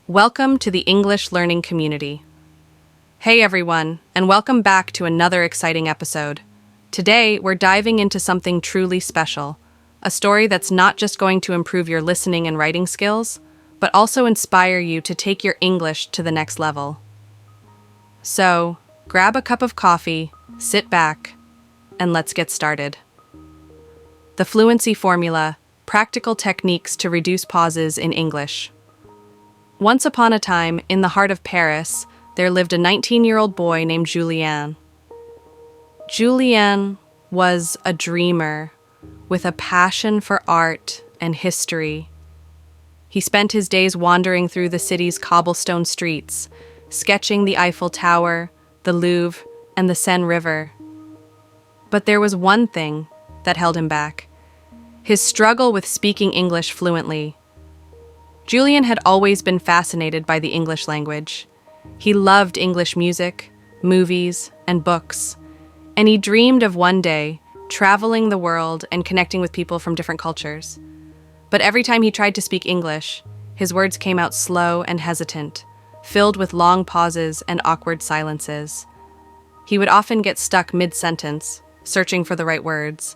Welcome to the English learning community. Hey everyone, and welcome back to another exciting episode. Today, we're diving into something truly special, a story that's not just going to improve your listening and writing skills, but also inspire you to take your English to the next level. So, grab a cup of coffee, sit back, and let's get started. The Fluency Formula, Practical Techniques to Reduce Pauses in English. Once upon a time, in the heart of Paris, there lived a 19-year-old boy named Julien. Julien was a dreamer with a passion for art and history. He spent his days wandering through the city's cobblestone streets, sketching the Eiffel Tower, the Louvre, and the Seine River. But there was one thing that held him back: his struggle with speaking English fluently. Julien had always been fascinated by the English language. He loved English music, movies, and books, and he dreamed of one day traveling the world and connecting with people from different cultures. But every time he tried to speak English, his words came out slow and hesitant, filled with long pauses and awkward silences. He would often get stuck mid-sentence, searching for the right words,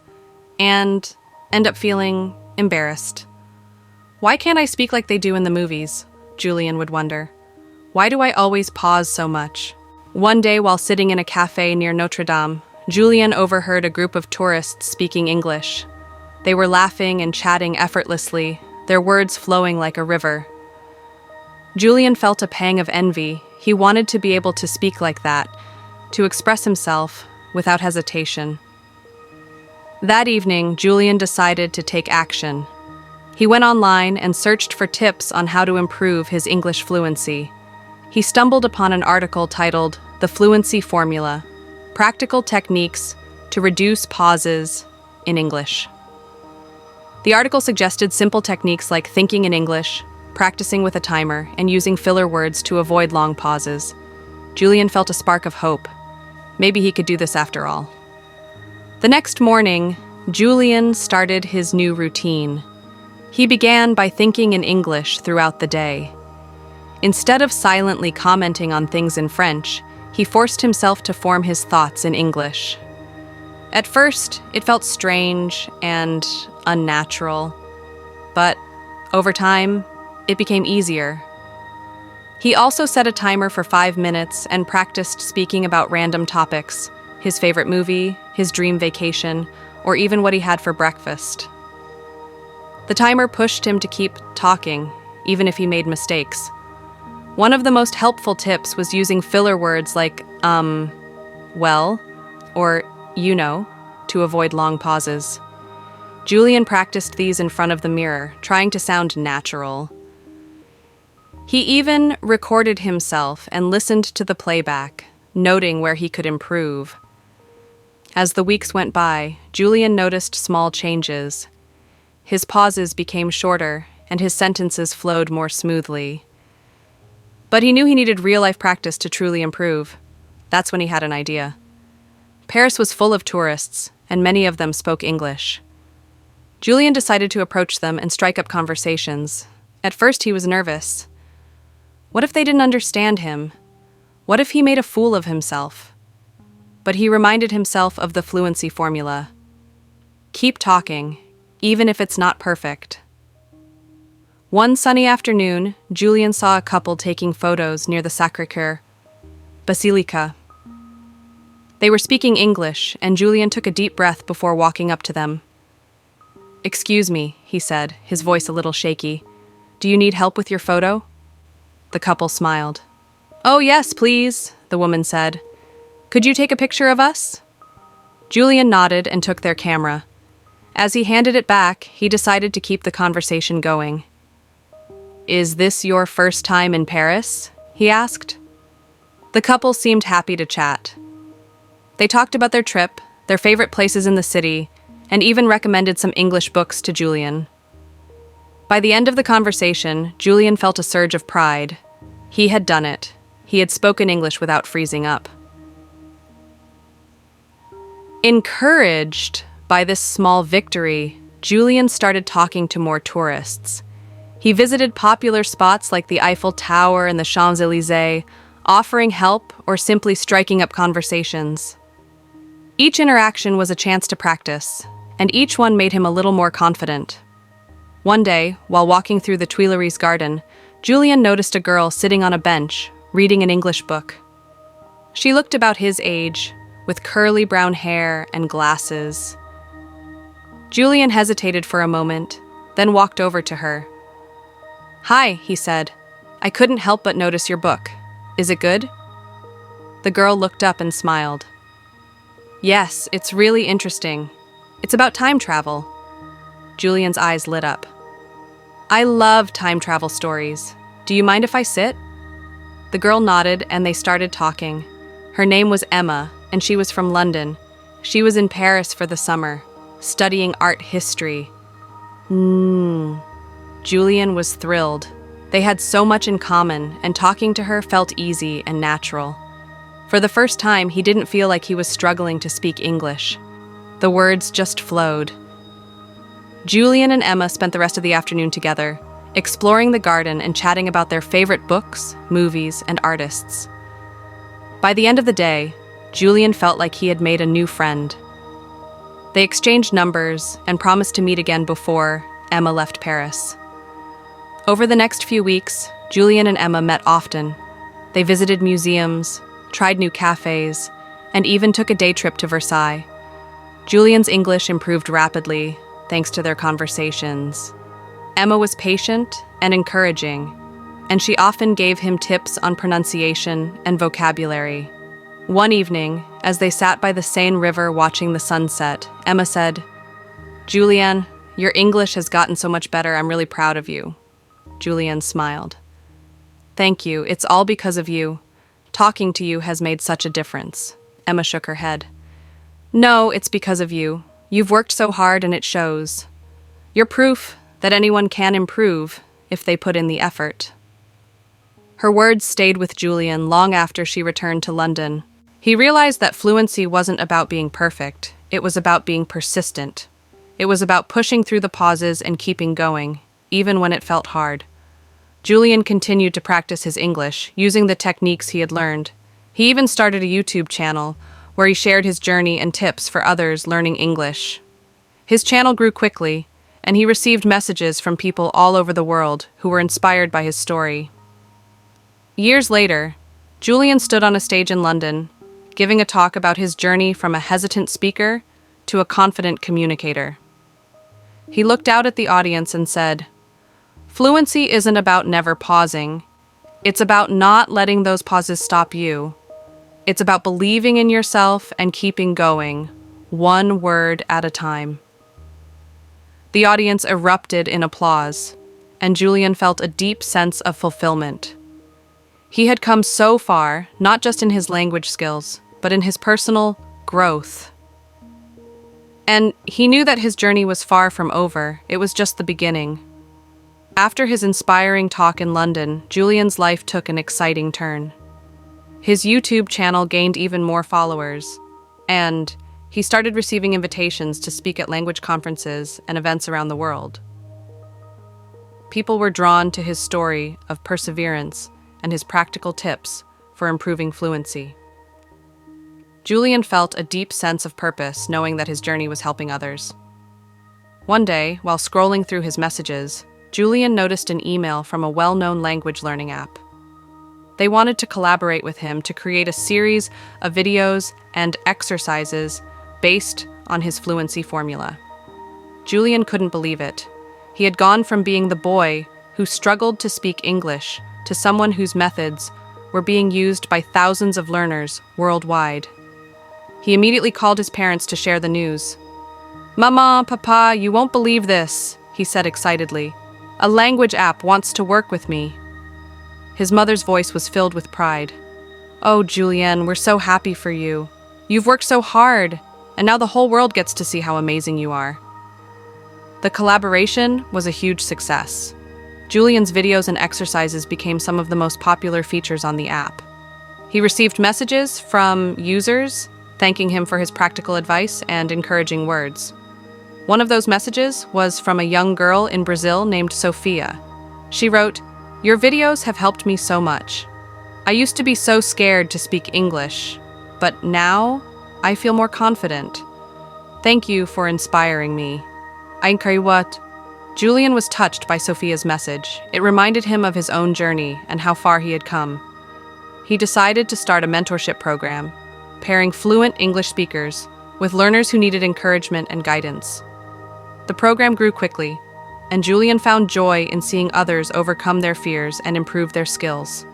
and end up feeling embarrassed. Why can't I speak like they do in the movies? Julien would wonder. Why do I always pause so much? One day, while sitting in a cafe near Notre Dame, Julien overheard a group of tourists speaking English. They were laughing and chatting effortlessly, their words flowing like a river. Julien felt a pang of envy. He wanted to be able to speak like that, to express himself without hesitation. That evening, Julien decided to take action. He went online and searched for tips on how to improve his English fluency. He stumbled upon an article titled The Fluency Formula, Practical Techniques to Reduce Pauses in English. The article suggested simple techniques like thinking in English, practicing with a timer, and using filler words to avoid long pauses. Julien felt a spark of hope. Maybe he could do this after all. The next morning, Julien started his new routine. He began by thinking in English throughout the day. Instead of silently commenting on things in French, he forced himself to form his thoughts in English. At first, it felt strange and unnatural, but over time, it became easier. He also set a timer for 5 minutes and practiced speaking about random topics, his favorite movie, his dream vacation, or even what he had for breakfast. The timer pushed him to keep talking, even if he made mistakes. One of the most helpful tips was using filler words like, well, or you know, to avoid long pauses. Julien practiced these in front of the mirror, trying to sound natural. He even recorded himself and listened to the playback, noting where he could improve. As the weeks went by, Julien noticed small changes. His pauses became shorter, and his sentences flowed more smoothly. But he knew he needed real-life practice to truly improve. That's when he had an idea. Paris was full of tourists, and many of them spoke English. Julien decided to approach them and strike up conversations. At first, he was nervous. What if they didn't understand him? What if he made a fool of himself? But he reminded himself of the Fluency Formula. Keep talking, even if it's not perfect. One sunny afternoon, Julien saw a couple taking photos near the Sacré-Cœur Basilica. They were speaking English, and Julien took a deep breath before walking up to them. "Excuse me," he said, his voice a little shaky. "Do you need help with your photo?" The couple smiled. "Oh yes, please," the woman said. "Could you take a picture of us?" Julien nodded and took their camera. As he handed it back, he decided to keep the conversation going. "Is this your first time in Paris?" he asked. The couple seemed happy to chat. They talked about their trip, their favorite places in the city, and even recommended some English books to Julien. By the end of the conversation, Julien felt a surge of pride. He had done it. He had spoken English without freezing up. Encouraged by this small victory, Julien started talking to more tourists. He visited popular spots like the Eiffel Tower and the Champs-Élysées, offering help or simply striking up conversations. Each interaction was a chance to practice, and each one made him a little more confident. One day, while walking through the Tuileries garden, Julien noticed a girl sitting on a bench, reading an English book. She looked about his age, with curly brown hair and glasses. Julien hesitated for a moment, then walked over to her. "Hi," he said. "I couldn't help but notice your book. Is it good?" The girl looked up and smiled. "Yes, it's really interesting. It's about time travel." Julien's eyes lit up. "I love time travel stories. Do you mind if I sit?" The girl nodded and they started talking. Her name was Emma, and she was from London. She was in Paris for the summer, studying art history. Julien was thrilled. They had so much in common, and talking to her felt easy and natural. For the first time, he didn't feel like he was struggling to speak English. The words just flowed. Julien and Emma spent the rest of the afternoon together, exploring the garden and chatting about their favorite books, movies, and artists. By the end of the day, Julien felt like he had made a new friend. They exchanged numbers and promised to meet again before Emma left Paris. Over the next few weeks, Julien and Emma met often. They visited museums, tried new cafes, and even took a day trip to Versailles. Julien's English improved rapidly, thanks to their conversations. Emma was patient and encouraging, and she often gave him tips on pronunciation and vocabulary. One evening, as they sat by the Seine River watching the sunset, Emma said, "Julien, your English has gotten so much better. I'm really proud of you." Julien smiled. "Thank you. It's all because of you. Talking to you has made such a difference." Emma shook her head. "No, it's because of you. You've worked so hard and it shows. You're proof that anyone can improve if they put in the effort." Her words stayed with Julien long after she returned to London. He realized that fluency wasn't about being perfect. It was about being persistent. It was about pushing through the pauses and keeping going, even when it felt hard. Julien continued to practice his English, using the techniques he had learned. He even started a YouTube channel where he shared his journey and tips for others learning English. His channel grew quickly, and he received messages from people all over the world who were inspired by his story. Years later, Julien stood on a stage in London, giving a talk about his journey from a hesitant speaker to a confident communicator. He looked out at the audience and said, "Fluency isn't about never pausing. It's about not letting those pauses stop you. It's about believing in yourself and keeping going, one word at a time." The audience erupted in applause, and Julien felt a deep sense of fulfillment. He had come so far, not just in his language skills, but in his personal growth. And he knew that his journey was far from over. It was just the beginning. After his inspiring talk in London, Julien's life took an exciting turn. His YouTube channel gained even more followers, and he started receiving invitations to speak at language conferences and events around the world. People were drawn to his story of perseverance and his practical tips for improving fluency. Julien felt a deep sense of purpose, knowing that his journey was helping others. One day, while scrolling through his messages, Julien noticed an email from a well-known language learning app. They wanted to collaborate with him to create a series of videos and exercises based on his fluency formula. Julien couldn't believe it. He had gone from being the boy who struggled to speak English to someone whose methods were being used by thousands of learners worldwide. He immediately called his parents to share the news. "Mama, Papa, you won't believe this," he said excitedly. "A language app wants to work with me." His mother's voice was filled with pride. "Oh, Julien, we're so happy for you. You've worked so hard, and now the whole world gets to see how amazing you are." The collaboration was a huge success. Julien's videos and exercises became some of the most popular features on the app. He received messages from users thanking him for his practical advice and encouraging words. One of those messages was from a young girl in Brazil named Sofia. She wrote, "Your videos have helped me so much. I used to be so scared to speak English, but now I feel more confident. Thank you for inspiring me." What? Julian was touched by Sophia's message. It reminded him of his own journey and how far he had come. He decided to start a mentorship program, pairing fluent English speakers with learners who needed encouragement and guidance. The program grew quickly, and Julian found joy in seeing others overcome their fears and improve their skills.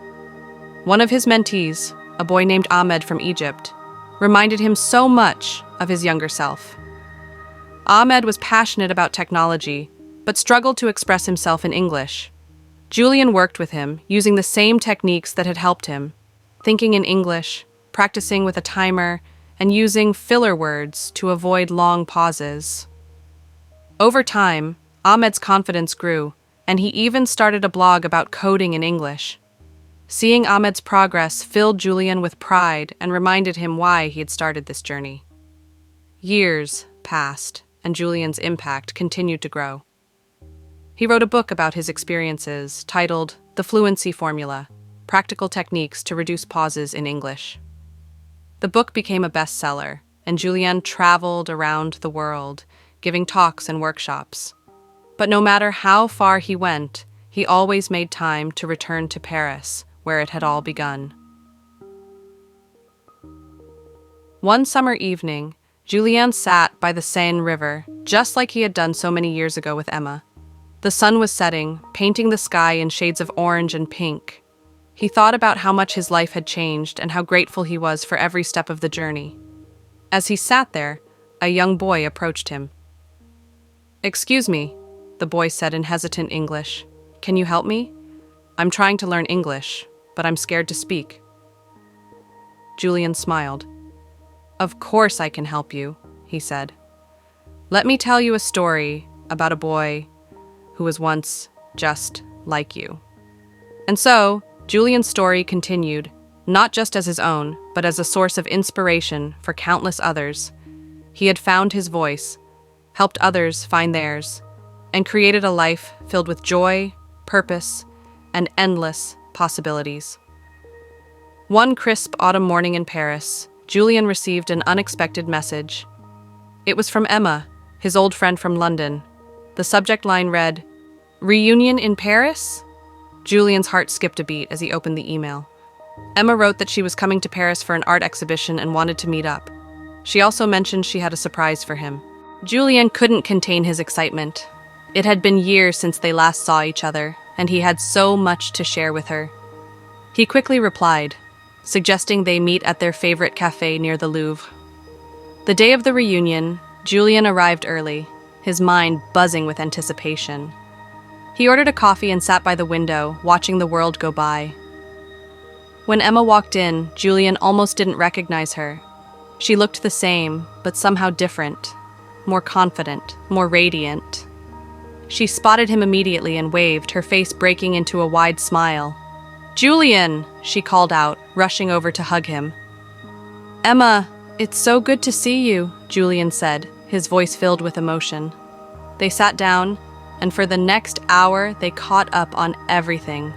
One of his mentees, a boy named Ahmed from Egypt, reminded him so much of his younger self. Ahmed was passionate about technology, but struggled to express himself in English. Julian worked with him, using the same techniques that had helped him, thinking in English, practicing with a timer, and using filler words to avoid long pauses. Over time, Ahmed's confidence grew, and he even started a blog about coding in English. Seeing Ahmed's progress filled Julian with pride and reminded him why he had started this journey. Years passed, and Julian's impact continued to grow. He wrote a book about his experiences titled The Fluency Formula: Practical Techniques to Reduce Pauses in English. The book became a bestseller, and Julian traveled around the world, giving talks and workshops. But no matter how far he went, he always made time to return to Paris, where it had all begun. One summer evening, Julian sat by the Seine River, just like he had done so many years ago with Emma. The sun was setting, painting the sky in shades of orange and pink. He thought about how much his life had changed and how grateful he was for every step of the journey. As he sat there, a young boy approached him. "Excuse me," the boy said in hesitant English. "Can you help me? I'm trying to learn English, but I'm scared to speak." Julian smiled. "Of course I can help you," he said. "Let me tell you a story about a boy who was once just like you." And so, Julian's story continued, not just as his own, but as a source of inspiration for countless others. He had found his voice, helped others find theirs, and created a life filled with joy, purpose, and endless possibilities. One crisp autumn morning in Paris, Julian received an unexpected message. It was from Emma, his old friend from London. The subject line read, "Reunion in Paris?" Julian's heart skipped a beat as he opened the email. Emma wrote that she was coming to Paris for an art exhibition and wanted to meet up. She also mentioned she had a surprise for him. Julian couldn't contain his excitement. It had been years since they last saw each other, and he had so much to share with her. He quickly replied, suggesting they meet at their favorite cafe near the Louvre. The day of the reunion, Julian arrived early, his mind buzzing with anticipation. He ordered a coffee and sat by the window, watching the world go by. When Emma walked in, Julian almost didn't recognize her. She looked the same, but somehow different, more confident, more radiant. She spotted him immediately and waved, her face breaking into a wide smile. "Julian!" she called out, rushing over to hug him. "Emma, it's so good to see you," Julian said, his voice filled with emotion. They sat down, and for the next hour they caught up on everything: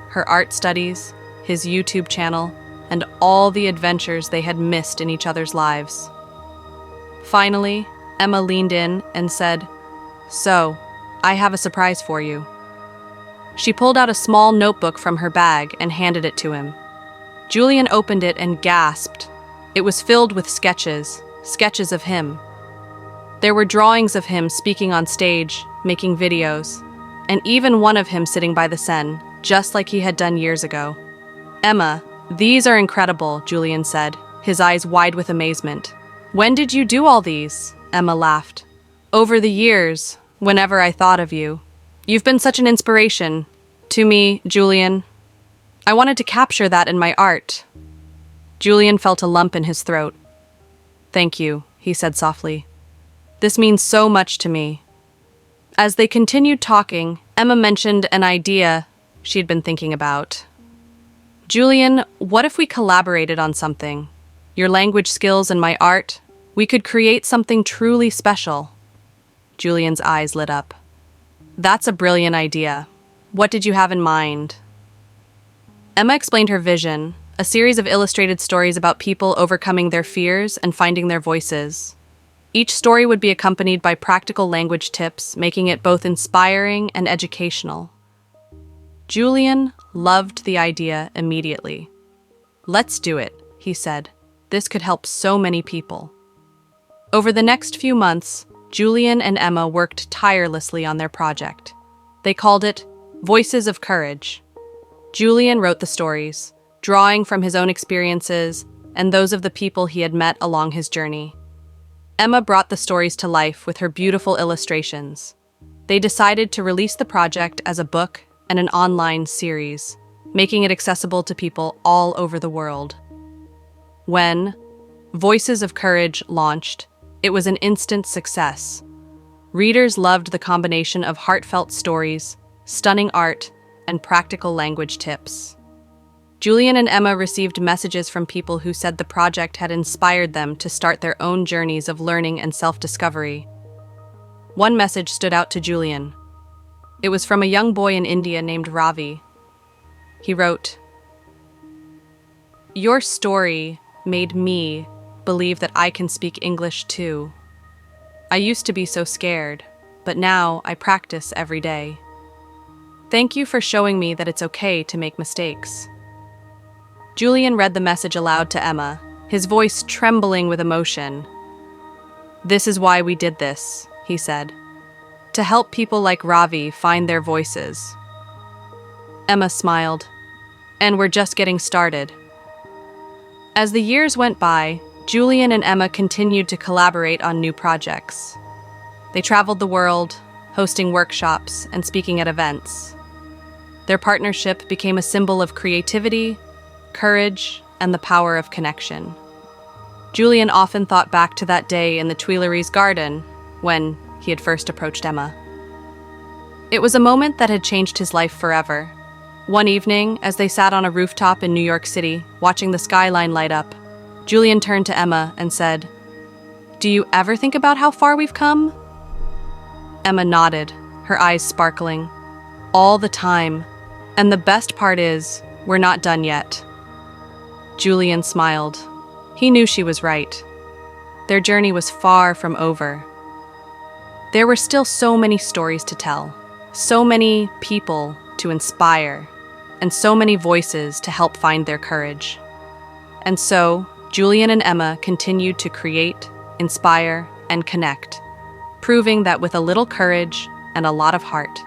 her art studies, his YouTube channel, and all the adventures they had missed in each other's lives. Finally, Emma leaned in and said, "So, I have a surprise for you." She pulled out a small notebook from her bag and handed it to him. Julian opened it and gasped. It was filled with sketches of him. There were drawings of him speaking on stage, making videos, and even one of him sitting by the Seine, just like he had done years ago. "Emma, these are incredible," Julian said, his eyes wide with amazement. "When did you do all these?" Emma laughed. "Over the years, whenever I thought of you. You've been such an inspiration to me, Julian. I wanted to capture that in my art." Julian felt a lump in his throat. "Thank you," he said softly. "This means so much to me." As they continued talking, Emma mentioned an idea she had been thinking about. "Julian, what if we collaborated on something? Your language skills and my art? We could create something truly special." Julian's eyes lit up. "That's a brilliant idea. What did you have in mind? Emma explained her vision, a series of illustrated stories about people overcoming their fears and finding their voices. Each story would be accompanied by practical language tips, making it both inspiring and educational. Julian loved the idea immediately. "Let's do it," he said. "This could help so many people." Over the next few months, Julian and Emma worked tirelessly on their project. They called it Voices of Courage. Julian wrote the stories, drawing from his own experiences and those of the people he had met along his journey. Emma brought the stories to life with her beautiful illustrations. They decided to release the project as a book and an online series, making it accessible to people all over the world. When Voices of Courage launched, it was an instant success. Readers loved the combination of heartfelt stories, stunning art, and practical language tips. Julian and Emma received messages from people who said the project had inspired them to start their own journeys of learning and self-discovery. One message stood out to Julian. It was from a young boy in India named Ravi. He wrote, "Your story made me believe that I can speak English too. I used to be so scared, but now I practice every day. Thank you for showing me that it's okay to make mistakes." Julian read the message aloud to Emma, his voice trembling with emotion. "This is why we did this," he said. "To help people like Ravi find their voices." Emma smiled. "And we're just getting started." As the years went by, Julian and Emma continued to collaborate on new projects. They traveled the world, hosting workshops and speaking at events. Their partnership became a symbol of creativity, courage, and the power of connection. Julian often thought back to that day in the Tuileries garden when he had first approached Emma. It was a moment that had changed his life forever. One evening, as they sat on a rooftop in New York City, watching the skyline light up, Julian turned to Emma and said, "Do you ever think about how far we've come?" Emma nodded, her eyes sparkling. "All the time. And the best part is, we're not done yet." Julian smiled. He knew she was right. Their journey was far from over. There were still so many stories to tell, so many people to inspire, and so many voices to help find their courage. And so, Julian and Emma continued to create, inspire, and connect, proving that with a little courage and a lot of heart,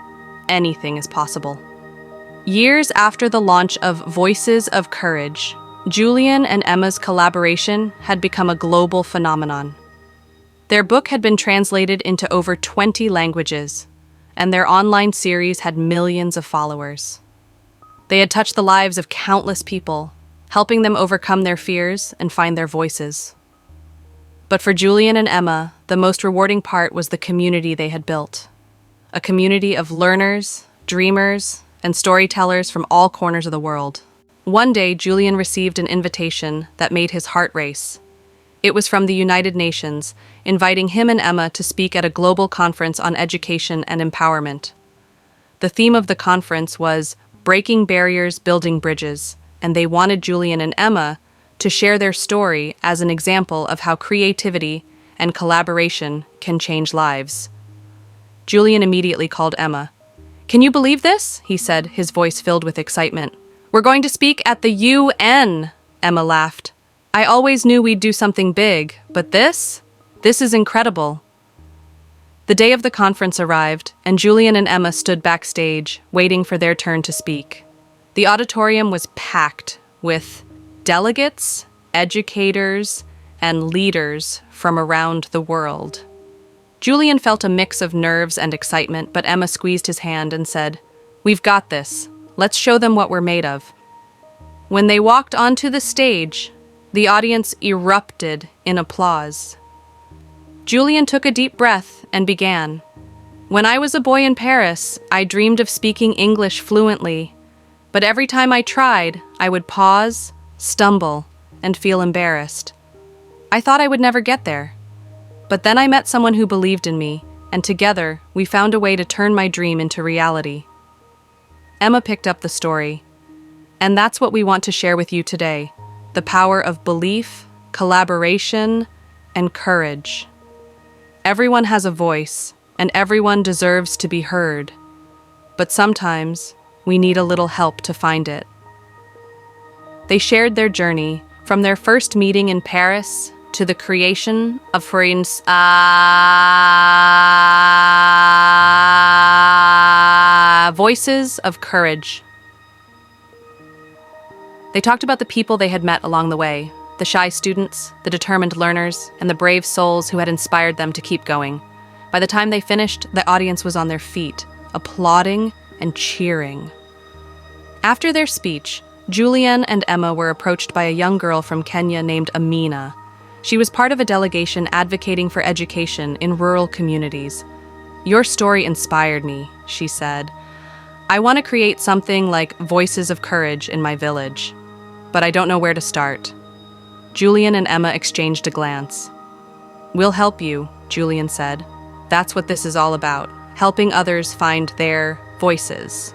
anything is possible. Years after the launch of Voices of Courage, Julian and Emma's collaboration had become a global phenomenon. Their book had been translated into over 20 languages, and their online series had millions of followers. They had touched the lives of countless people, helping them overcome their fears and find their voices. But for Julian and Emma, the most rewarding part was the community they had built. A community of learners, dreamers, and storytellers from all corners of the world. One day, Julian received an invitation that made his heart race. It was from the United Nations, inviting him and Emma to speak at a global conference on education and empowerment. The theme of the conference was Breaking Barriers, Building Bridges, and they wanted Julian and Emma to share their story as an example of how creativity and collaboration can change lives. Julian immediately called Emma. "Can you believe this?" he said, his voice filled with excitement. "We're going to speak at the UN!" Emma laughed. "I always knew we'd do something big, but this is incredible." The day of the conference arrived, and Julian and Emma stood backstage, waiting for their turn to speak. The auditorium was packed with delegates, educators, and leaders from around the world. Julian felt a mix of nerves and excitement, but Emma squeezed his hand and said, "We've got this. Let's show them what we're made of." When they walked onto the stage, the audience erupted in applause. Julian took a deep breath and began. "When I was a boy in Paris, I dreamed of speaking English fluently, but every time I tried, I would pause, stumble, and feel embarrassed. I thought I would never get there. But then I met someone who believed in me, and together we found a way to turn my dream into reality." Emma picked up the story. And that's what we want to share with you today: the power of belief, collaboration, and courage. Everyone has a voice, and everyone deserves to be heard. But sometimes, we need a little help to find it. They shared their journey from their first meeting in Paris to the creation of Fluency. Voices of courage. They talked about the people they had met along the way, the shy students, the determined learners, and the brave souls who had inspired them to keep going. By the time they finished, the audience was on their feet, applauding and cheering. After their speech, Julian and Emma were approached by a young girl from Kenya named Amina. She was part of a delegation advocating for education in rural communities. "Your story inspired me," she said. "I want to create something like Voices of Courage in my village, but I don't know where to start." Julian and Emma exchanged a glance. "We'll help you," Julian said. "That's what this is all about, helping others find their voices."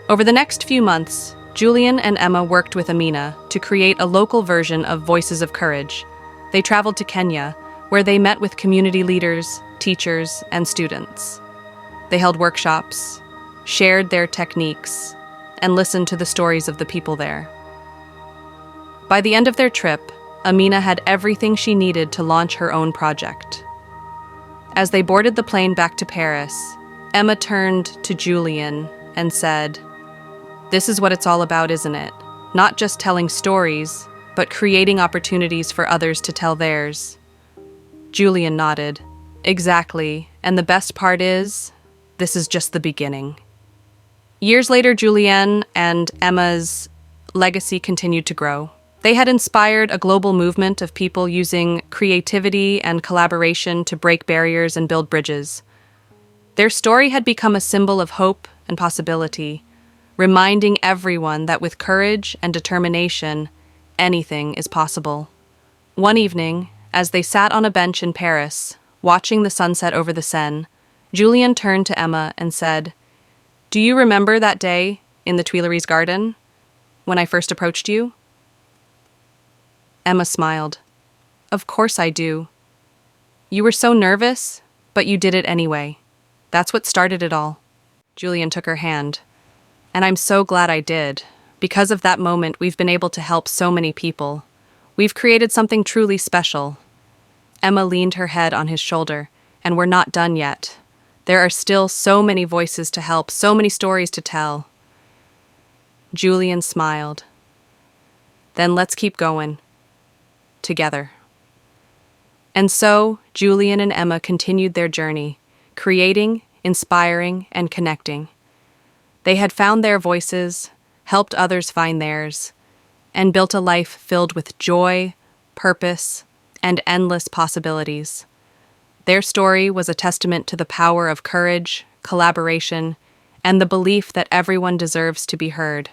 Over the next few months, Julian and Emma worked with Amina to create a local version of Voices of Courage. They traveled to Kenya, where they met with community leaders, teachers, and students. They held workshops, shared their techniques, and listened to the stories of the people there. By the end of their trip, Amina had everything she needed to launch her own project. As they boarded the plane back to Paris, Emma turned to Julian and said, "This is what it's all about, isn't it? Not just telling stories, but creating opportunities for others to tell theirs." Julian nodded. "Exactly, and the best part is, this is just the beginning." Years later, Julian and Emma's legacy continued to grow. They had inspired a global movement of people using creativity and collaboration to break barriers and build bridges. Their story had become a symbol of hope and possibility, reminding everyone that with courage and determination, anything is possible. One evening, as they sat on a bench in Paris, watching the sunset over the Seine, Julian turned to Emma and said, "Do you remember that day in the Tuileries garden, when I first approached you?" Emma smiled. "Of course I do. You were so nervous, but you did it anyway. That's what started it all." Julian took her hand. "And I'm so glad I did. Because of that moment, we've been able to help so many people. We've created something truly special." Emma leaned her head on his shoulder, "And we're not done yet. There are still so many voices to help, so many stories to tell." Julian smiled. "Then let's keep going. Together." And so, Julian and Emma continued their journey, creating, inspiring, and connecting. They had found their voices, helped others find theirs, and built a life filled with joy, purpose, and endless possibilities. Their story was a testament to the power of courage, collaboration, and the belief that everyone deserves to be heard.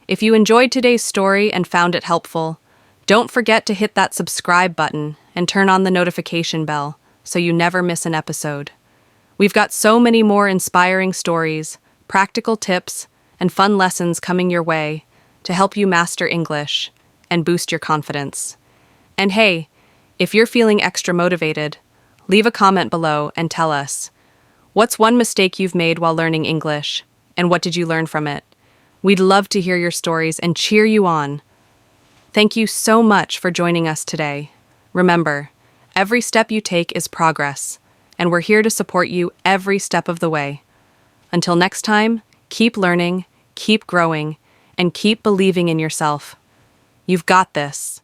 If you enjoyed today's story and found it helpful, don't forget to hit that subscribe button and turn on the notification bell so you never miss an episode. We've got so many more inspiring stories, practical tips, and fun lessons coming your way to help you master English and boost your confidence. And hey, if you're feeling extra motivated, leave a comment below and tell us, what's one mistake you've made while learning English, and what did you learn from it? We'd love to hear your stories and cheer you on. Thank you so much for joining us today. Remember, every step you take is progress, and we're here to support you every step of the way. Until next time, keep learning, keep growing, and keep believing in yourself. You've got this.